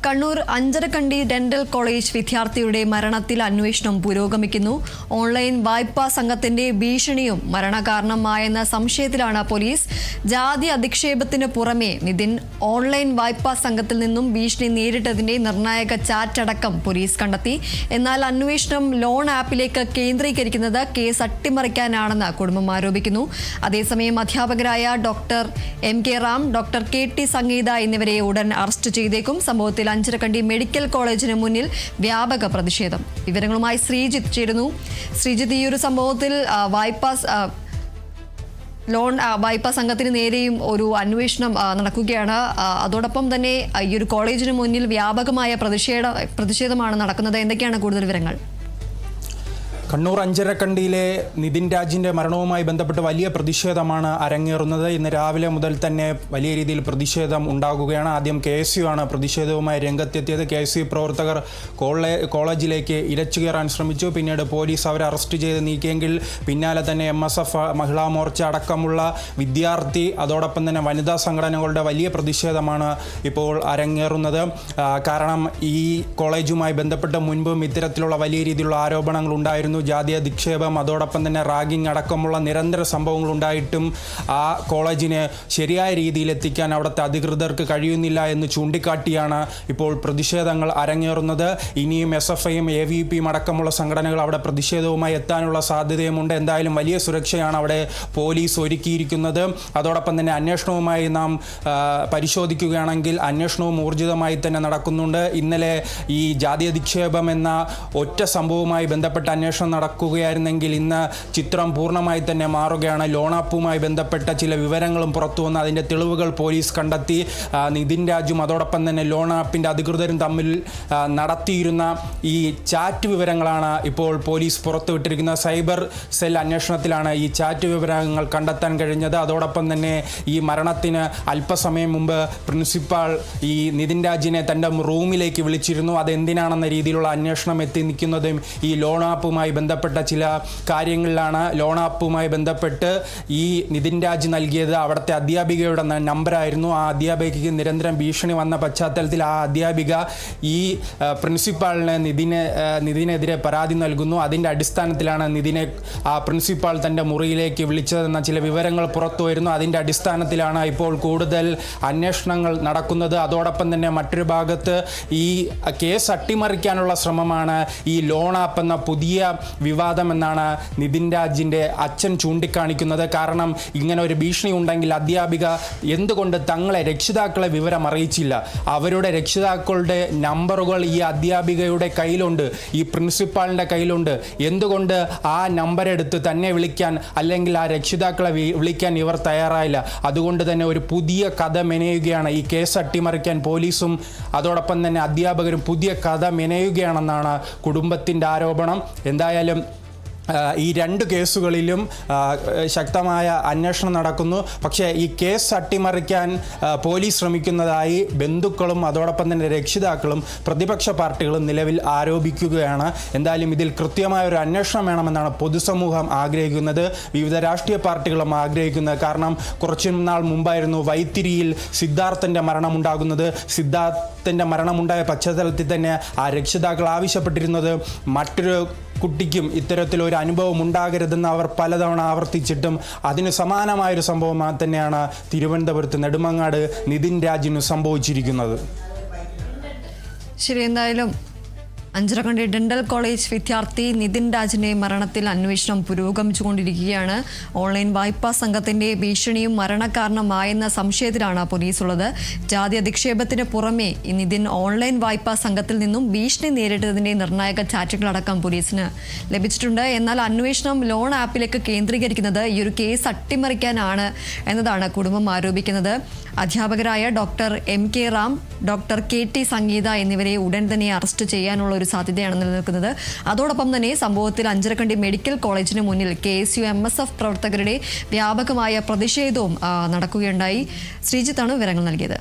Kannur Anjarakandy dental college വിദ്യാർത്ഥിയുടെ മരണത്തിൽ അന്വേഷണം പുരോഗമിക്കുന്നു. ഓൺലൈൻ വായ്പാ സംഘത്തിന്റെ ഭീഷണിയും മരണകാരണമായെന്ന സംശയത്തിലാണ് പോലീസ്. ജാതി അധിക്ഷേപത്തിന് പുറമെ നിതിൻ ഓൺലൈൻ വായ്പാ സംഘത്തിൽ നിന്നും ഭീഷണി നേരിട്ടതിന്റെ നിർണായക ചാറ്റ് അടക്കം പോലീസ് കണ്ടെത്തി. എന്നാൽ അന്വേഷണം ലോൺ ആപ്പിലേക്ക് കേന്ദ്രീകരിക്കുന്നത് കേസ് അട്ടിമറിക്കാനാണെന്ന് കുടുംബം ആരോപിക്കുന്നു. അതേസമയം അധ്യാപകരായ doctor MK Ram, doctor KT സംഗീത എന്നിവരെ ഉടൻ അറസ്റ്റ് ചെയ്തേക്കും. സംഭവത്തിൽ അഞ്ചരക്കണ്ടി മെഡിക്കൽ കോളേജിന് മുന്നിൽ വ്യാപക പ്രതിഷേധം. വിവരങ്ങളുമായി ശ്രീജിത്ത് ചേരുന്നു. ശ്രീജിത്ത്, ഈ ഒരു സംഭവത്തിൽ വായ്പാ സംഘത്തിന് നേരെയും ഒരു അന്വേഷണം നടക്കുകയാണ്. അതോടൊപ്പം തന്നെ ഈ ഒരു കോളേജിന് മുന്നിൽ വ്യാപകമായ പ്രതിഷേധമാണ് നടക്കുന്നത്. എന്തൊക്കെയാണ് കൂടുതൽ വിവരങ്ങൾ? കണ്ണൂർ അഞ്ചരക്കണ്ടിയിലെ നിതിൻ രാജിൻ്റെ മരണവുമായി ബന്ധപ്പെട്ട് വലിയ പ്രതിഷേധമാണ് അരങ്ങേറുന്നത്. ഇന്ന് രാവിലെ മുതൽ തന്നെ വലിയ രീതിയിൽ പ്രതിഷേധം ഉണ്ടാകുകയാണ്. ആദ്യം KSU ആണ് പ്രതിഷേധവുമായി രംഗത്തെത്തിയത്. KSU പ്രവർത്തകർ കോളേജിലേക്ക് ഇരച്ചു കയറാൻ ശ്രമിച്ചു. പിന്നീട് പോലീസ് അവരെ അറസ്റ്റ് ചെയ്ത് നീക്കിയെങ്കിൽ പിന്നാലെ തന്നെ MSF, മഹിളാ മോർച്ച അടക്കമുള്ള വിദ്യാർത്ഥി, അതോടൊപ്പം തന്നെ വനിതാ സംഘടനകളുടെ വലിയ പ്രതിഷേധമാണ് ഇപ്പോൾ അരങ്ങേറുന്നത്. കാരണം ഈ കോളേജുമായി ബന്ധപ്പെട്ട് മുൻപും ഇത്തരത്തിലുള്ള വലിയ രീതിയിലുള്ള ആരോപണങ്ങൾ ഉണ്ടായിരുന്നു. ജാതി അധിക്ഷേപം, അതോടൊപ്പം തന്നെ റാഗിംഗ് അടക്കമുള്ള നിരന്തര സംഭവങ്ങൾ ഉണ്ടായിട്ടും ആ കോളേജിനെ ശരിയായ രീതിയിൽ എത്തിക്കാൻ അവിടുത്തെ അധികൃതർക്ക് കഴിയുന്നില്ല എന്ന് ചൂണ്ടിക്കാട്ടിയാണ് ഇപ്പോൾ പ്രതിഷേധങ്ങൾ അരങ്ങേറുന്നത്. ഇനിയും SFIയും AVPയും അടക്കമുള്ള സംഘടനകൾ അവിടെ പ്രതിഷേധവുമായി എത്താനുള്ള സാധ്യതയുമുണ്ട്. എന്തായാലും വലിയ സുരക്ഷയാണ് അവിടെ പോലീസ് ഒരുക്കിയിരിക്കുന്നത്. അതോടൊപ്പം തന്നെ അന്വേഷണവുമായി നാം പരിശോധിക്കുകയാണെങ്കിൽ അന്വേഷണവും ഊർജിതമായി തന്നെ നടക്കുന്നുണ്ട്. ഇന്നലെ ഈ ജാതി അധിക്ഷേപം എന്ന ഒറ്റ സംഭവവുമായി ബന്ധപ്പെട്ട അന്വേഷണം നടക്കുകയായിരുന്നെങ്കിൽ ഇന്ന് ചിത്രം പൂർണ്ണമായി തന്നെ മാറുകയാണ്. ലോൺ ആപ്പുമായി ബന്ധപ്പെട്ട ചില വിവരങ്ങളും പുറത്തു വന്ന് അതിൻ്റെ തെളിവുകൾ പോലീസ് കണ്ടെത്തി. നിതിൻ രാജും അതോടൊപ്പം തന്നെ ലോൺ ആപ്പിൻ്റെ അധികൃതരും തമ്മിൽ നടത്തിയിരുന്ന ഈ ചാറ്റ് വിവരങ്ങളാണ് ഇപ്പോൾ പോലീസ് പുറത്തുവിട്ടിരിക്കുന്ന സൈബർ സെൽ അന്വേഷണത്തിലാണ് ഈ ചാറ്റ് വിവരങ്ങൾ കണ്ടെത്താൻ കഴിഞ്ഞത്. അതോടൊപ്പം തന്നെ ഈ മരണത്തിന് അല്പസമയം മുമ്പ് പ്രിൻസിപ്പാൾ ഈ നിതിൻ രാജിനെ തൻ്റെ റൂമിലേക്ക് വിളിച്ചിരുന്നു. അതെന്തിനാണെന്ന രീതിയിലുള്ള അന്വേഷണം എത്തി നിൽക്കുന്നതും ഈ ലോൺ ആപ്പുമായി ബന്ധപ്പെട്ട ചില കാര്യങ്ങളിലാണ്. ലോൺ ആപ്പുമായി ബന്ധപ്പെട്ട് ഈ നിതിൻ രാജ് നൽകിയത് അവിടുത്തെ അധ്യാപികയുടെ നമ്പറായിരുന്നു. ആ അധ്യാപികയ്ക്ക് നിരന്തരം ഭീഷണി വന്ന പശ്ചാത്തലത്തിൽ ആ അധ്യാപിക ഈ പ്രിൻസിപ്പാളിന് നിതിനെതിരെ പരാതി നൽകുന്നു. അതിൻ്റെ അടിസ്ഥാനത്തിലാണ് നിതിനെ ആ പ്രിൻസിപ്പാൾ തൻ്റെ മുറിയിലേക്ക് വിളിച്ചതെന്ന ചില വിവരങ്ങൾ പുറത്തു വരുന്നു. അതിൻ്റെ അടിസ്ഥാനത്തിലാണ് ഇപ്പോൾ കൂടുതൽ അന്വേഷണങ്ങൾ നടക്കുന്നത്. അതോടൊപ്പം തന്നെ മറ്റൊരു ഭാഗത്ത് ഈ കേസ് അട്ടിമറിക്കാനുള്ള ശ്രമമാണ് ഈ ലോൺ ആപ്പ് എന്ന പുതിയ വിവാദം എന്നാണ് നിതിൻ രാജിൻ്റെ അച്ഛൻ ചൂണ്ടിക്കാണിക്കുന്നത്. കാരണം ഇങ്ങനെ ഒരു ഭീഷണി ഉണ്ടെങ്കിൽ അധ്യാപിക എന്തുകൊണ്ട് തങ്ങളെ രക്ഷിതാക്കളെ വിവരം അറിയിച്ചില്ല? അവരുടെ രക്ഷിതാക്കളുടെ നമ്പറുകൾ ഈ അധ്യാപികയുടെ കയ്യിലുണ്ട്, ഈ പ്രിൻസിപ്പാളിൻ്റെ കയ്യിലുണ്ട്. എന്തുകൊണ്ട് ആ നമ്പർ എടുത്ത് തന്നെ വിളിക്കാൻ അല്ലെങ്കിൽ ആ രക്ഷിതാക്കളെ വിളിക്കാൻ ഇവർ തയ്യാറായില്ല? അതുകൊണ്ട് തന്നെ ഒരു പുതിയ കഥ മെനയുകയാണ്. ഈ കേസ് അട്ടിമറിക്കാൻ പോലീസും അതോടൊപ്പം തന്നെ അധ്യാപകരും പുതിയ കഥ മെനയുകയാണെന്നാണ് കുടുംബത്തിൻ്റെ ആരോപണം. എന്തായാലും ഈ രണ്ട് കേസുകളിലും ശക്തമായ അന്വേഷണം നടക്കുന്നു. പക്ഷേ ഈ കേസ് അട്ടിമറിക്കാൻ പോലീസ് ശ്രമിക്കുന്നതായി ബന്ധുക്കളും അതോടൊപ്പം തന്നെ രക്ഷിതാക്കളും പ്രതിപക്ഷ പാർട്ടികളും നിലവിൽ ആരോപിക്കുകയാണ്. എന്തായാലും ഇതിൽ കൃത്യമായ ഒരു അന്വേഷണം വേണമെന്നാണ് പൊതുസമൂഹം ആഗ്രഹിക്കുന്നത്, വിവിധ രാഷ്ട്രീയ പാർട്ടികളും ആഗ്രഹിക്കുന്നത്. കാരണം കുറച്ചു നാൾ മുമ്പായിരുന്നു വൈത്തിരിയിൽ സിദ്ധാർത്ഥൻ്റെ മരണമുണ്ടാകുന്നത്. സിദ്ധാർത്ഥൻ്റെ മരണമുണ്ടായ പശ്ചാത്തലത്തിൽ തന്നെ ആ രക്ഷിതാക്കൾ ആവശ്യപ്പെട്ടിരുന്നത് മറ്റൊരു കുട്ടിക്കും ഇത്തരത്തിലൊരു അനുഭവം ഉണ്ടാകരുതെന്ന് അവർ പലതവണ ആവർത്തിച്ചിട്ടും അതിന് സമാനമായൊരു സംഭവം തന്നെയാണ് തിരുവനന്തപുരത്ത് നെടുമങ്ങാട് നിതിൻ രാജിന് സംഭവിച്ചിരിക്കുന്നത്. ശരി, എന്തായാലും അഞ്ചരക്കണ്ടി ഡെന്റൽ കോളേജ് വിദ്യാർത്ഥി നിതിൻ രാജിന്റെ മരണത്തിൽ അന്വേഷണം പുരോഗമിച്ചുകൊണ്ടിരിക്കുകയാണ്. ഓൺലൈൻ വായ്പാ സംഘത്തിന്റെ ഭീഷണിയും മരണകാരണമായെന്ന സംശയത്തിലാണ് പോലീസ് ഉള്ളത്. ജാതി അധിക്ഷേപത്തിന് പുറമെ നിതിൻ ഓൺലൈൻ വായ്പാ സംഘത്തിൽ നിന്നും ഭീഷണി നേരിട്ടതിന്റെ നിർണായക ചാറ്റുകളടക്കം പോലീസിന് ലഭിച്ചിട്ടുണ്ട്. എന്നാൽ അന്വേഷണം ലോൺ ആപ്പിലേക്ക് കേന്ദ്രീകരിക്കുന്നത് ഈ ഒരു കേസ് അട്ടിമറിക്കാനാണ് എന്നതാണ് കുടുംബം ആരോപിക്കുന്നത്. അധ്യാപകരായ doctor MK Ram, doctor KT സംഗീത എന്നിവരെ ഉടൻ തന്നെ അറസ്റ്റ് ചെയ്യാനുള്ള ഒരു സാധ്യതയാണ് നിലനിൽക്കുന്നത്. അതോടൊപ്പം തന്നെ സംഭവത്തിൽ അഞ്ചരക്കണ്ടി മെഡിക്കൽ കോളേജിന് മുന്നിൽ KSU MSF പ്രവർത്തകരുടെ വ്യാപകമായ പ്രതിഷേധവും നടക്കുകയുണ്ടായി. ശ്രീജിത്താണ് വിവരങ്ങൾ നൽകിയത്.